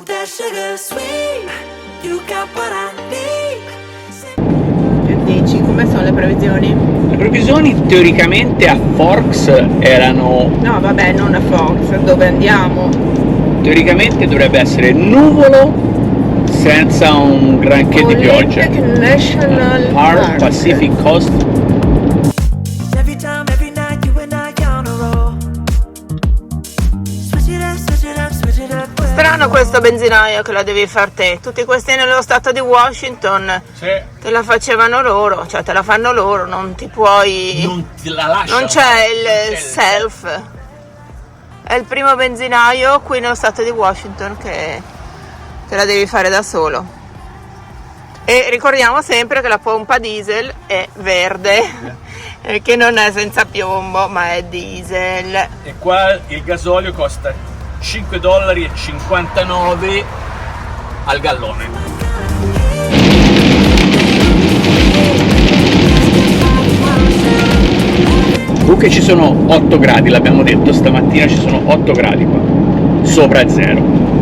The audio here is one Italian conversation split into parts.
that sugar sweet, you got what I need. Più 10, come sono le previsioni? Le previsioni teoricamente a Forks erano... No, vabbè, non a Fox, dove andiamo? Teoricamente dovrebbe essere nuvolo senza un granché di pioggia. Olympic National Park. Pacific Coast. Every time, every night, you and I on a roll. Switch it up, switch it up, switch it up. Strano questo benzinaio che la devi far te. Tutti questi nello stato di Washington te la facevano loro, cioè te la fanno loro, non ti puoi... Non te la lasciano. Non c'è il self. È il primo benzinaio qui nello stato di Washington che te la devi fare da solo. E ricordiamo sempre che la pompa diesel è verde, che non è senza piombo, ma è diesel. E qua il gasolio costa $5,59 al gallone. Comunque ci sono 8 gradi, l'abbiamo detto stamattina, ci sono 8 gradi qua, sopra zero.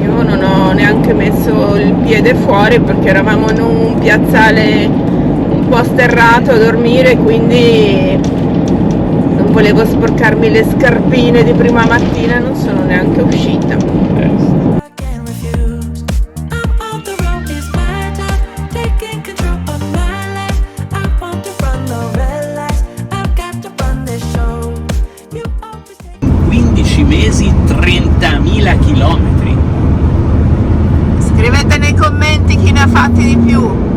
Io non ho neanche messo il piede fuori perché eravamo in un piazzale un po' sterrato a dormire, quindi non volevo sporcarmi le scarpine di prima mattina, non sono neanche uscita. Mesi 30.000 chilometri. Scrivete nei commenti chi ne ha fatti di più.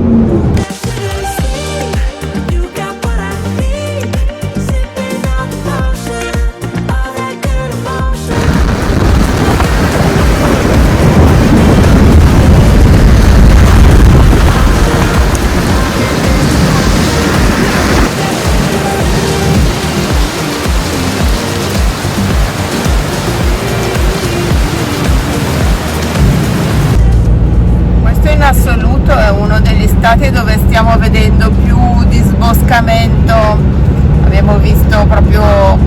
Assoluto è uno degli stati dove stiamo vedendo più disboscamento. Abbiamo visto proprio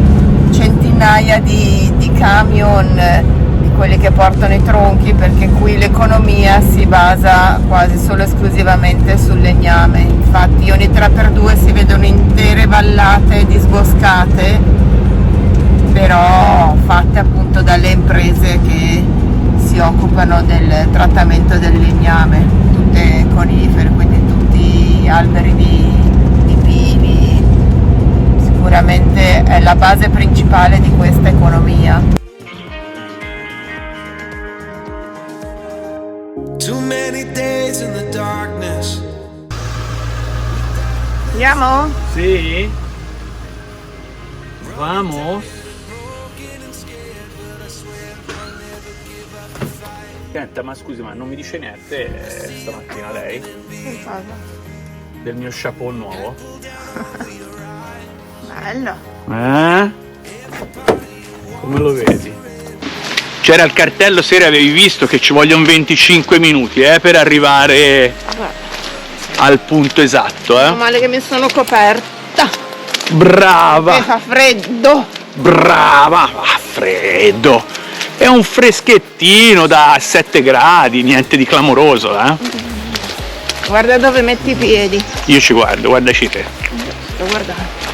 centinaia di camion, di quelli che portano i tronchi, perché qui l'economia si basa quasi solo esclusivamente sul legname. Infatti ogni 3x2 si vedono intere vallate disboscate, però fatte appunto dalle imprese che si occupano del trattamento del legname, tutte conifere, quindi tutti alberi di pini. Sicuramente è la base principale di questa economia. Too many days in the darkness. Andiamo? Sì. Vamos. Senta, ma scusi, ma non mi dice niente stamattina lei Che cosa? del mio chapeau nuovo? Bello. Come lo vedi? C'era il cartello, se avevi visto che ci vogliono 25 minuti per arrivare al punto esatto. Meno male che mi sono coperta. Brava! Che fa freddo. Brava! Fa freddo! È un freschettino da 7 gradi, niente di clamoroso, Guarda dove metti i piedi. Io ci guardo, guardaci te. Sto guardando.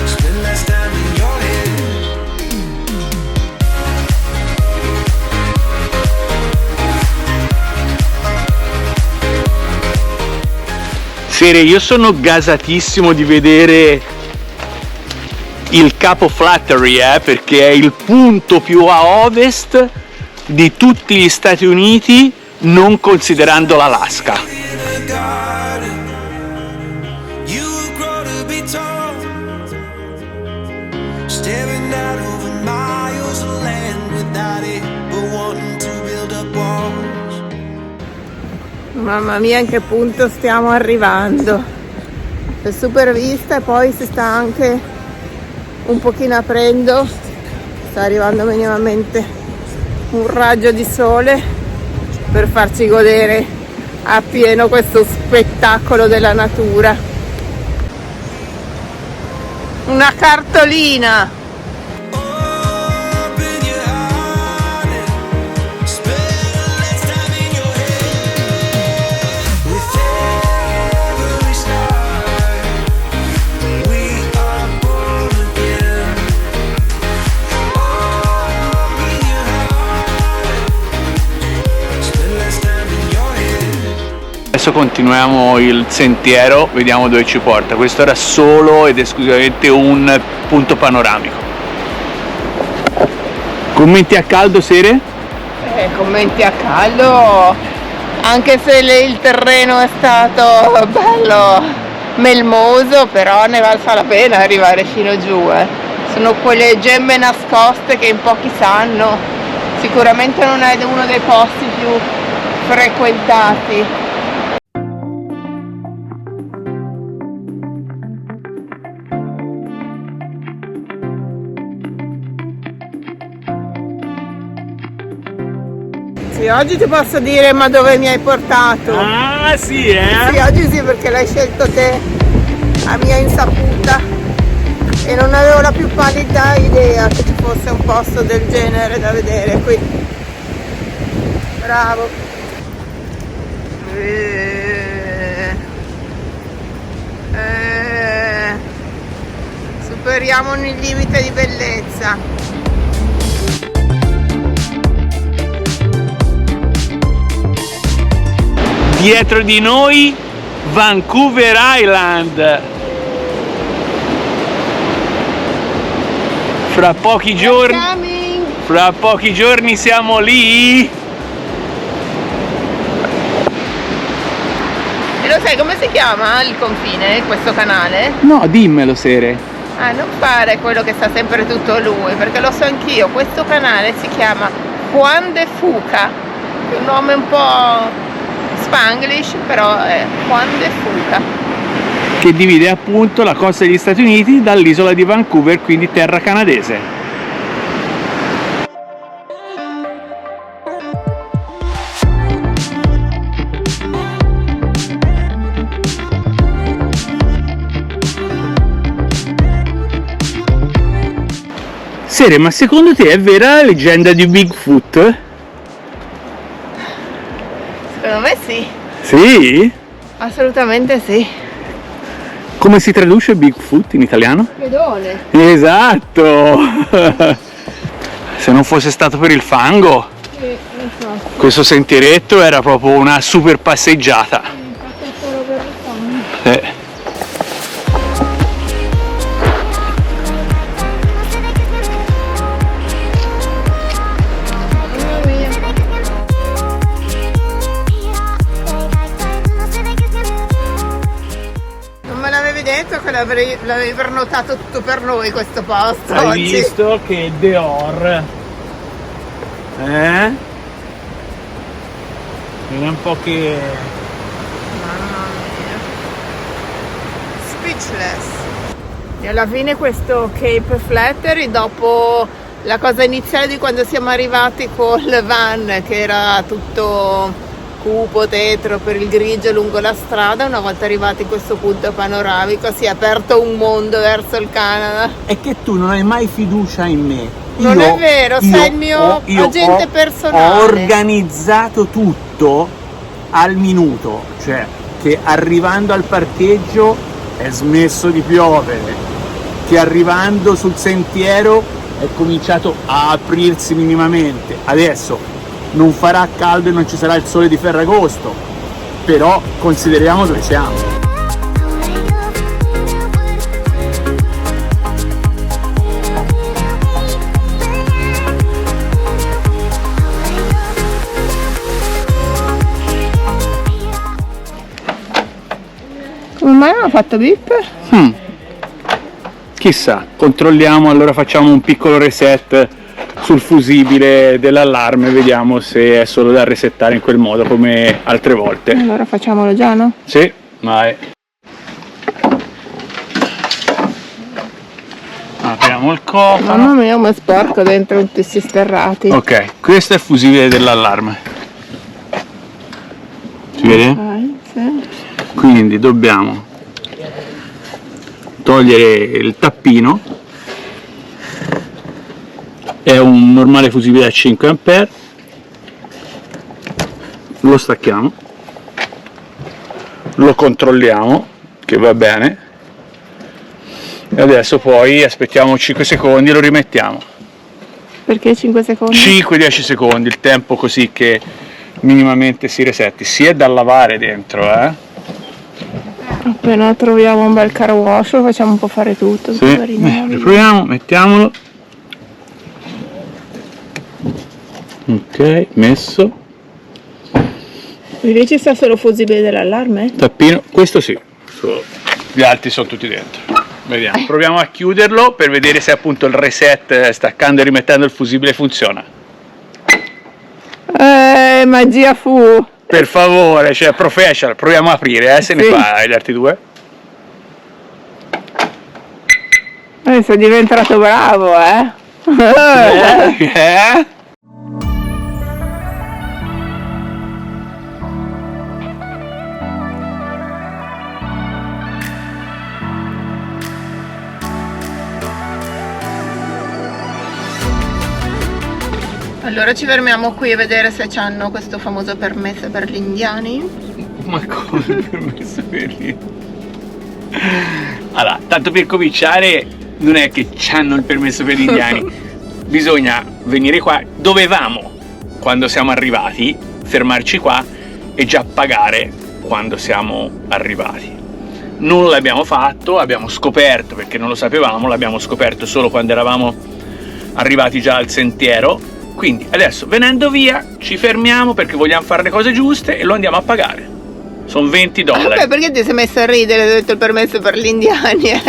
Spend less time in your head. Sere, io sono gasatissimo di vedere il Capo Flattery, perché è il punto più a ovest di tutti gli Stati Uniti, non considerando l'Alaska. Mamma mia, in che punto stiamo arrivando. C'è super vista e poi si sta anche un pochino aprendo, sta arrivando minimamente un raggio di sole per farci godere appieno questo spettacolo della natura. Una cartolina. Open your heart and spend less time in your head. With every star, we are born again. Open your heart, spend less time in your head. Adesso continuiamo il sentiero, vediamo dove ci porta. Questo era solo ed esclusivamente un punto panoramico. Commenti a caldo, Sere? Commenti a caldo, anche se il terreno è stato bello melmoso, però ne valsa la pena arrivare fino giù. Sono quelle gemme nascoste che in pochi sanno. Sicuramente non è uno dei posti più frequentati. Sì, oggi ti posso dire ma dove mi hai portato? Ah, sì, Sì, oggi sì, perché l'hai scelto te a mia insaputa e non avevo la più pallida idea che ci fosse un posto del genere da vedere qui. Bravo. Superiamo ogni limite di bellezza. Dietro di noi Vancouver Island. Fra pochi giorni siamo lì. E lo sai come si chiama il confine, questo canale? No, dimmelo, Sere. Ah, non fare quello che sa sempre tutto lui, perché lo so anch'io. Questo canale si chiama Juan de Fuca, un nome un po' Spanglish, però è Juan de Fuca. Che divide appunto la costa degli Stati Uniti dall'isola di Vancouver, quindi terra canadese. Sere, ma secondo te è vera la leggenda di Bigfoot? Secondo me sì, Sì? assolutamente sì. Come si traduce Bigfoot in italiano? Pedone. Esatto! Se non fosse stato per il fango, questo sentieretto era proprio una super passeggiata. Detto che l'avevi prenotato tutto per noi questo posto. Hai oggi. visto che Deor? Vedi un po' che... Mamma mia. Speechless. E alla fine questo Cape Flattery, dopo la cosa iniziale di quando siamo arrivati col van, che era tutto cupo, tetro per il grigio lungo la strada, una volta arrivati in questo punto panoramico si è aperto un mondo verso il Canada. È che tu non hai mai fiducia in me. Non è vero, sei il mio agente personale. Ho organizzato tutto al minuto, cioè che arrivando al parcheggio è smesso di piovere, che arrivando sul sentiero è cominciato a aprirsi minimamente. Adesso non farà caldo e non ci sarà il sole di Ferragosto, però consideriamo dove siamo. Come mai non ha fatto bip? Chissà, controlliamo, allora facciamo un piccolo reset sul fusibile dell'allarme, vediamo se è solo da resettare in quel modo come altre volte. Allora facciamolo già, no? Sì, vai. Apriamo il cofano. Mamma mia, come è sporco dentro tutti questi sterrati. Ok, questo è il fusibile dell'allarme. Si vede? Sì. Quindi dobbiamo togliere il tappino, è un normale fusibile a 5 A, lo stacchiamo, lo controlliamo che va bene e adesso poi aspettiamo 5 secondi e lo rimettiamo. Perché 5 secondi? 5-10 secondi, il tempo così che minimamente si resetti. Si è da lavare dentro, Appena troviamo un bel car wash lo facciamo un po' fare tutto. Sì, riproviamo, mettiamolo. Ok, messo. Invece sta solo fusibile dell'allarme? Tappino, questo sì, gli altri sono tutti dentro. Vediamo, proviamo a chiuderlo per vedere se appunto il reset staccando e rimettendo il fusibile funziona. Magia fu! Per favore, cioè professional, proviamo a aprire, se ne Sì. fa gli altri due. Sei diventato bravo, Allora ci fermiamo qui a vedere se hanno questo famoso permesso per gli indiani. Ma come permesso per lì? Allora, tanto per cominciare, non è che hanno il permesso per gli indiani, bisogna venire qua, dovevamo quando siamo arrivati, fermarci qua e già pagare quando siamo arrivati. Non l'abbiamo fatto, abbiamo scoperto, perché non lo sapevamo, l'abbiamo scoperto solo quando eravamo arrivati già al sentiero. Quindi adesso venendo via ci fermiamo perché vogliamo fare le cose giuste e lo andiamo a pagare. Sono $20. Vabbè, perché ti sei messo a ridere? Ho detto il permesso per gli indiani.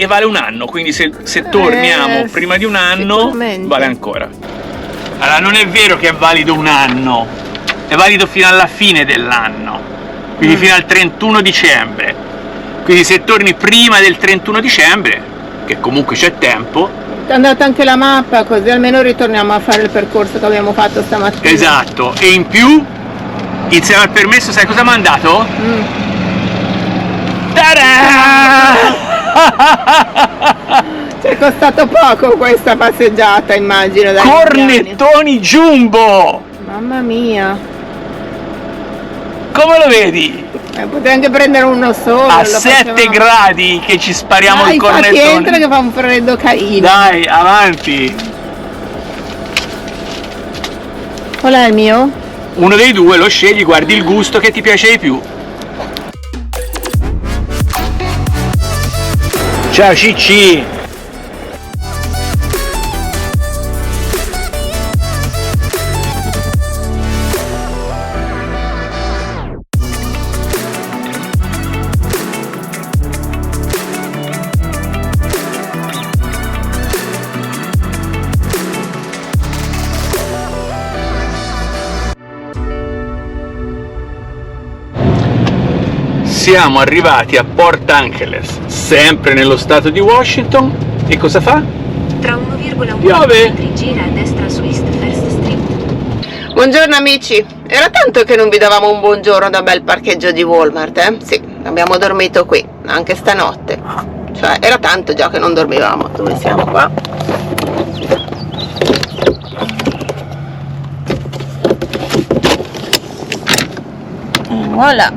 Vale un anno, quindi se torniamo prima di un anno sicuramente. vale ancora. Allora non è vero che è valido un anno, è valido fino alla fine dell'anno, quindi fino al 31 dicembre. Quindi se torni prima del 31 dicembre, che comunque c'è tempo. Ti è andata anche la mappa, così almeno ritorniamo a fare il percorso che abbiamo fatto stamattina. Esatto, e in più, insieme al permesso, sai cosa mi ha mandato? Ci è costato poco questa passeggiata, immagino. dai Cornettoni jumbo! indiani. Mamma mia. Come lo vedi? Potrei anche prendere uno solo. A lo 7 facevamo. gradi che ci spariamo Dai, il infatti cornettone. entra che fa un freddo carino. Dai, avanti. Qual è il mio? Uno dei due lo scegli, guardi il gusto che ti piace di più. Ciao Cicci! Siamo arrivati a Port Angeles, sempre nello stato di Washington, e cosa fa? Tra 1,1 Piove. km gira a destra su East First Street. Buongiorno amici, era tanto che non vi davamo un buongiorno da bel parcheggio di Walmart, Sì, abbiamo dormito qui, anche stanotte. Cioè, era tanto già che non dormivamo. Dove siamo qua? Voilà.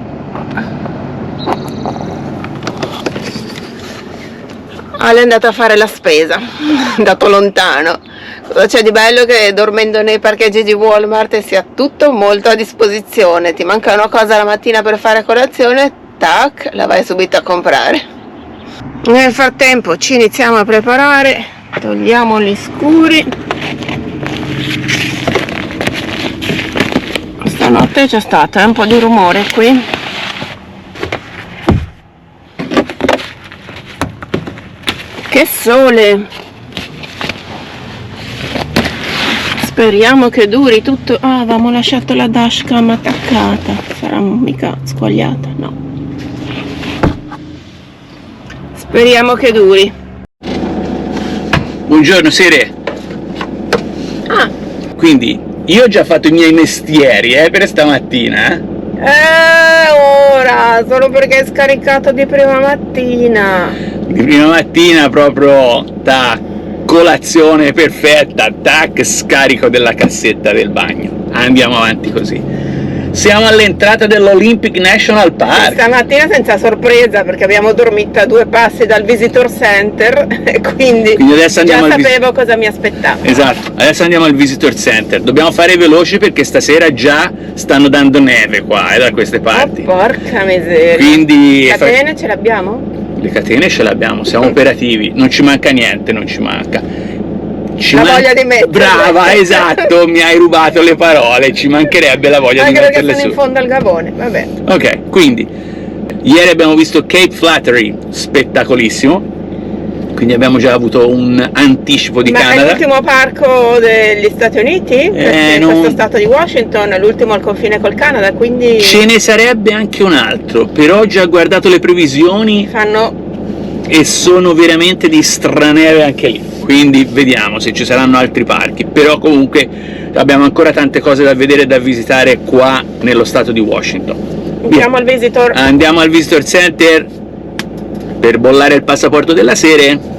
Ale è andata a fare la spesa, è andato lontano. Cosa c'è di bello che dormendo nei parcheggi di Walmart sia tutto molto a disposizione. Ti manca una cosa la mattina per fare colazione, tac, la vai subito a comprare. Nel frattempo ci iniziamo a preparare, togliamo gli scuri. Stanotte c'è stato un po' di rumore qui. Che sole! Speriamo che duri tutto. Ah, avevamo lasciato la dashcam attaccata. Sarà mica squagliata, no. Speriamo che duri. Buongiorno Sere. Ah, Quindi io ho già fatto i miei mestieri per stamattina. Ora, solo perché è scaricato di prima mattina. Di prima mattina proprio, tac, colazione perfetta, tac, scarico della cassetta del bagno. Andiamo avanti così. Siamo all'entrata dell'Olympic National Park. Stamattina senza sorpresa, perché abbiamo dormito a 2 passi dal Visitor Center e quindi adesso andiamo già al sapevo cosa mi aspettava. Esatto, adesso andiamo al Visitor Center. Dobbiamo fare veloci perché stasera già stanno dando neve qua, da queste parti. Oh, porca miseria. Quindi Catene ce l'abbiamo? le catene ce le abbiamo, siamo operativi, non ci manca niente, non ci manca. La voglia di metterle. Brava, esatto, mi hai rubato le parole, ci mancherebbe la voglia Anche di perché metterle sono in su. fondo al gavone, vabbè. Ok, quindi ieri abbiamo visto Cape Flattery, spettacolissimo, quindi abbiamo già avuto un anticipo di Ma è Canada. l'ultimo parco degli Stati Uniti? Perché non- questo stato di Washington è l'ultimo al confine col Canada, quindi Ce ne sarebbe anche un altro, però ho già guardato le previsioni fanno... e sono veramente di straneve anche lì, quindi vediamo se ci saranno altri parchi, però comunque abbiamo ancora tante cose da vedere e da visitare qua nello stato di Washington. Andiamo al Visitor. Andiamo al Visitor Center per bollare il passaporto della serie.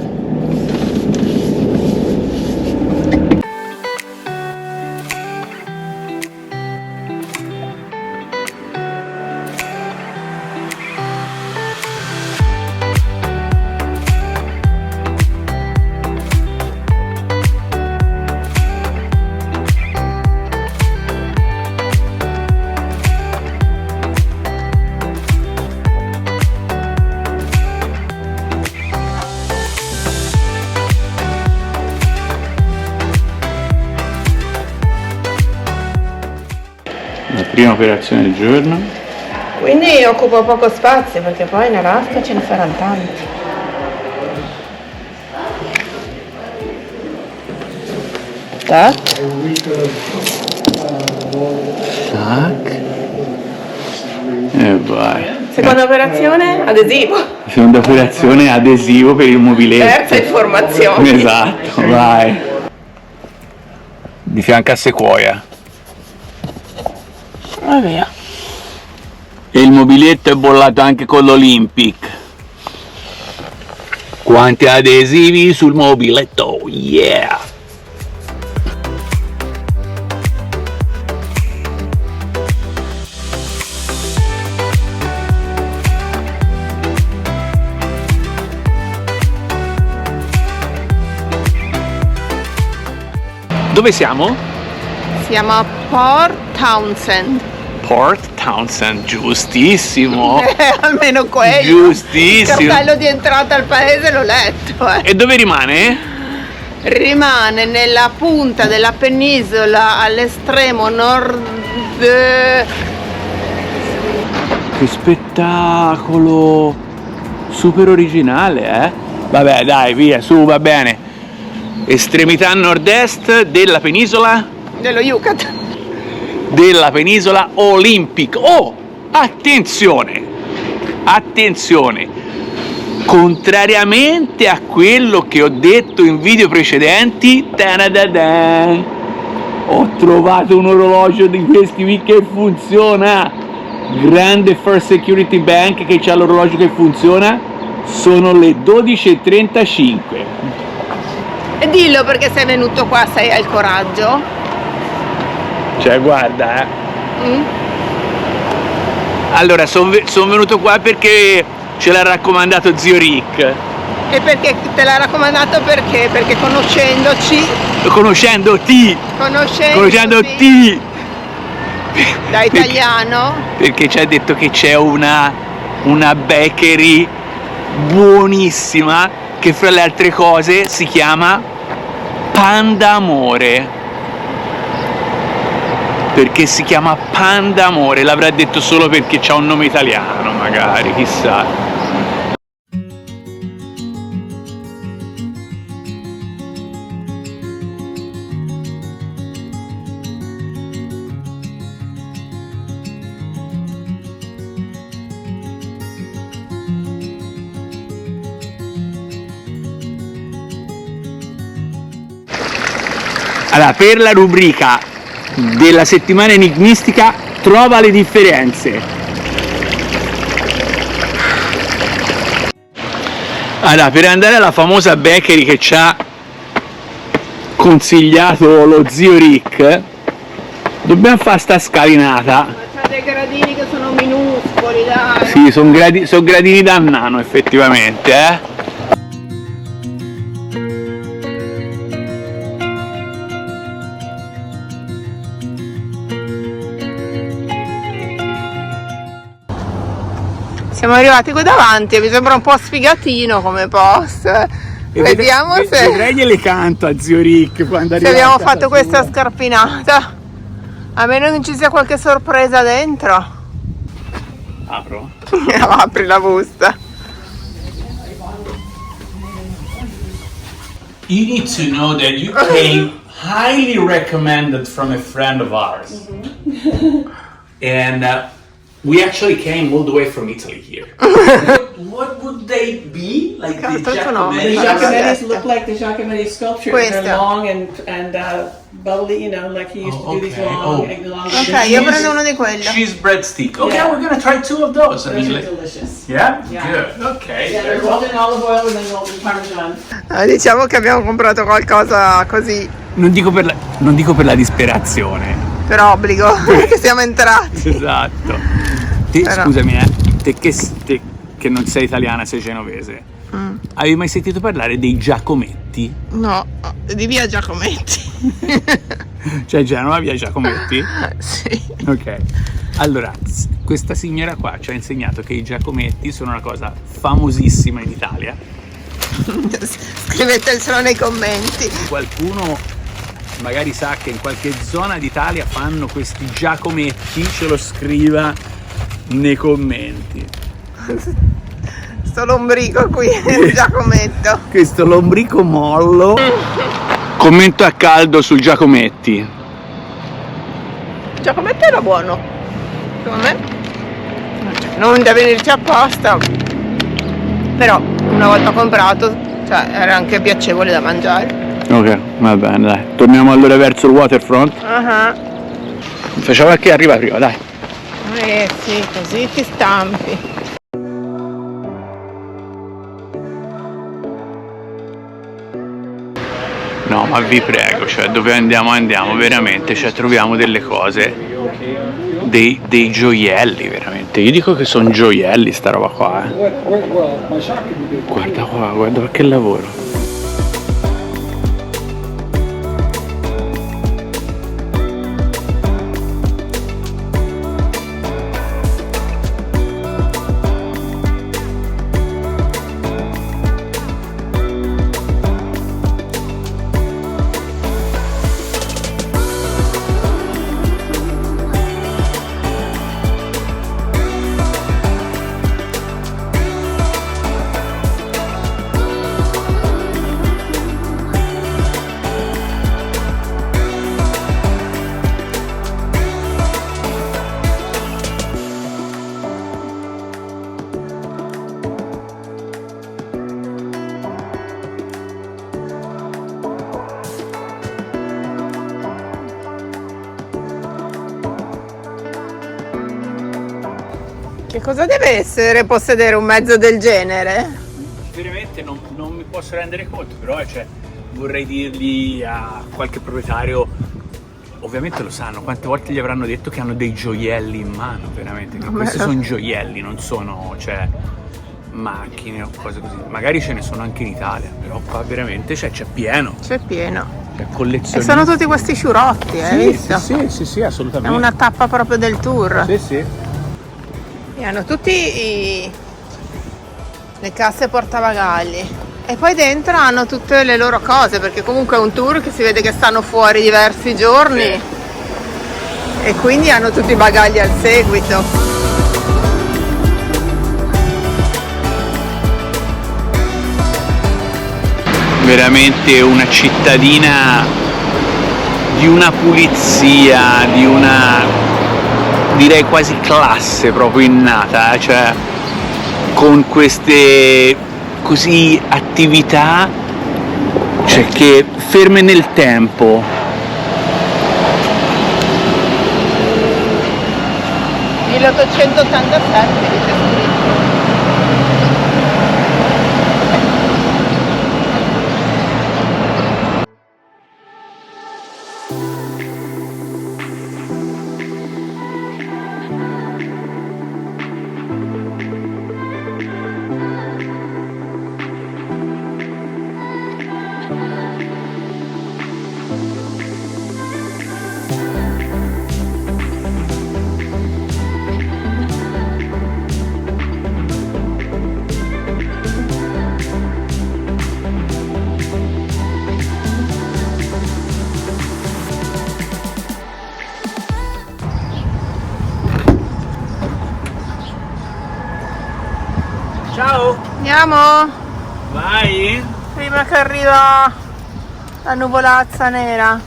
La prima operazione del giorno. Quindi occupo poco spazio, perché poi in Alaska ce ne saranno tanti. Tac. Tac. E vai. Seconda operazione, adesivo. Seconda operazione, adesivo per il mobiletto. Terza informazione. Esatto, vai. Di fianco a Sequoia. Va via. E il mobiletto è bollato anche con l'Olympic. Quanti adesivi sul mobiletto, yeah! Dove siamo? Siamo a Port Townsend. Port Townsend, giustissimo. Almeno quello. Giustissimo. Il cartello di entrata al paese l'ho letto. E dove rimane? Rimane nella punta della penisola all'estremo nord. Che spettacolo! Super originale, Vabbè, dai, via, su, va bene. Estremità nord-est della penisola? Dello Yucatan. Della penisola Olympic. Oh, attenzione, attenzione, contrariamente a quello che ho detto in video precedenti, tanadadan, ho trovato un orologio di questi qui che funziona, grande First Security Bank che c'ha l'orologio che funziona, sono le 12:35. E dillo perché sei venuto qua, se hai il coraggio. Cioè, guarda, Allora, sono venuto qua perché ce l'ha raccomandato zio Rick. E perché te l'ha raccomandato perché? Perché conoscendoti da italiano, perché ci ha detto che c'è una bakery buonissima che fra le altre cose si chiama Panda Amore. Perché si chiama Panda Amore, l'avrà detto solo perché c'ha un nome italiano, magari, chissà. Allora, per la rubrica della settimana enigmistica trova le differenze. Allora, per andare alla famosa bakery che ci ha consigliato lo zio Rick, dobbiamo fare sta scalinata. Ma c'ha dei gradini che sono minuscoli, dai. Sì, sono gradini da nano effettivamente, eh. Siamo arrivati qui davanti e mi sembra un po' sfigatino come posto. Vediamo se Vedrei gliele canto a zio Rick quando se abbiamo fatto questa scarpinata. A meno che non ci sia qualche sorpresa dentro. Apro. Apri la busta. You need to know that you came highly recommended from a friend of ours. And we actually came all the way from Italy here. What would they be? Like the The The Giacometti? Giacomettis look like the Giacometti sculpture. Questo. They're long and bubbly, you know, like he used to do these long. Ok, io prendo uno di quelli. Cheese breadstick. Okay, Yeah. we're gonna try 2 of those. I Those mean, are like, delicious. yeah? Yeah. Good. Okay. Yeah, they're rolled in olive oil and then rolled in parmesan. Diciamo che abbiamo comprato qualcosa così Non dico per la disperazione. per obbligo, che siamo entrati. Esatto. Te, Però- scusami, te che non sei italiana, sei genovese. Avevi mai sentito parlare dei Giacometti? No, di via Giacometti. Cioè Genova via Giacometti? Sì. Ok. Allora, questa signora qua ci ha insegnato che i Giacometti sono una cosa famosissima in Italia. Scrivetecelo nei commenti. Qualcuno magari sa che in qualche zona d'Italia fanno questi Giacometti, ce lo scriva nei commenti. Sto lombrico qui, Giacometto. Questo lombrico mollo. Commento a caldo sul Giacometti. Giacometto era buono. Secondo me. Non deve venirci apposta. Però una volta comprato, cioè, era anche piacevole da mangiare. Ok, va bene, dai. Torniamo allora verso il waterfront. Facciamo che arriva prima, dai. Sì, così ti stampi. No, ma vi prego, cioè dove andiamo veramente, cioè troviamo delle cose, dei gioielli veramente. Io dico che sono gioielli sta roba qua, eh. Guarda qua, guarda che lavoro. Che cosa deve essere possedere un mezzo del genere? Veramente non mi posso rendere conto, però cioè, vorrei dirgli a qualche proprietario, ovviamente lo sanno, quante volte gli avranno detto che hanno dei gioielli in mano, veramente, che questi sono gioielli, non sono, cioè, macchine o cose così. Magari ce ne sono anche in Italia, però qua veramente c'è pieno, C'è pieno. c'è E collezionisti. sono tutti questi sciurotti, hai visto? Sì, È assolutamente. una tappa proprio del tour. Sì. E hanno tutti le casse portabagagli. E poi dentro hanno tutte le loro cose, perché comunque è un tour che si vede che stanno fuori diversi giorni. E quindi hanno tutti i bagagli al seguito. Veramente una cittadina di una pulizia, di una, direi quasi classe proprio innata, cioè con queste così attività, cioè che ferme nel tempo, 1887 dice scritto. Ciao! Andiamo? Vai! Prima che arriva la nuvolazza nera.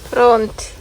Pronti?